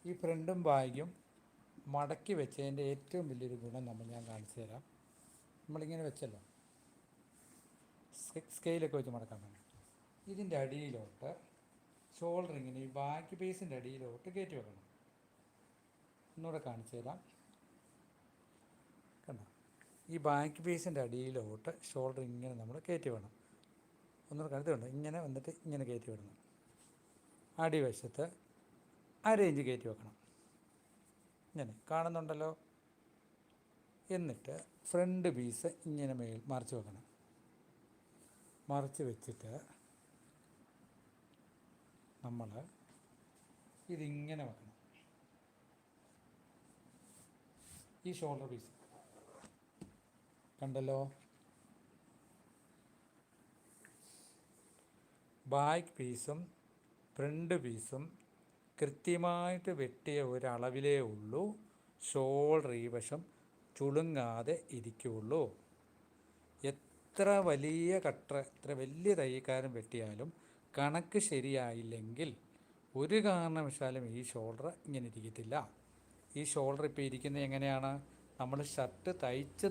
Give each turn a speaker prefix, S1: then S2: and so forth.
S1: ഈ ഫ്രണ്ടും ബാഗും മടക്കി വെച്ചതിൻ്റെ ഏറ്റവും വലിയൊരു ഗുണം ഞാൻ കാണിച്ചു തരാം. നമ്മളിങ്ങനെ വെച്ചല്ലോ, സ്കെയിലൊക്കെ വെച്ച് മടക്കാൻ വേണ്ടി ഇതിൻ്റെ അടിയിലോട്ട് ഷോൾഡർ ഇങ്ങനെ ഈ ബാക്ക് പീസിൻ്റെ അടിയിലോട്ട് കയറ്റി വെക്കണം. ഒന്നുകൂടെ കാണിച്ചു തരാം. കണ്ടോ, ഈ ബാക്ക് പീസിൻ്റെ അടിയിലോട്ട് ഷോൾഡർ ഇങ്ങനെ നമ്മൾ കയറ്റി വേണം. ഒന്നുകൂടെ കഴുത്തുണ്ട് ഇങ്ങനെ വന്നിട്ട് ഇങ്ങനെ കയറ്റി വിടണം. അടിവശത്ത് 1/2 ഇഞ്ച് കയറ്റി വെക്കണം. ഇങ്ങനെ കാണുന്നുണ്ടല്ലോ. എന്നിട്ട് ഫ്രണ്ട് പീസ് ഇങ്ങനെ മറിച്ച് വെക്കണം. മറിച്ച് വെച്ചിട്ട് നമ്മൾ ഇതിങ്ങനെ വെക്കണം. ഈ ഷോൾഡർ പീസ് കണ്ടല്ലോ. ബാക്ക് പീസും ഫ്രണ്ട് പീസും കൃത്യമായിട്ട് വെട്ടിയ ഒരളവിലേ ഉള്ളൂ ഷോൾഡർ ഈ വശം ചുളുങ്ങാതെ ഇരിക്കുകയുള്ളൂ. എത്ര വലിയ എത്ര വലിയ തയ്യക്കാരൻ വെട്ടിയാലും കണക്ക് ശരിയായില്ലെങ്കിൽ ഒരു കാരണവശാലും ഈ ഷോൾഡർ ഇങ്ങനെ ഇരിക്കത്തില്ല. ഈ ഷോൾഡർ ഇപ്പോൾ ഇരിക്കുന്നത് എങ്ങനെയാണ്? നമ്മൾ ഷർട്ട് തയ്ച്ച്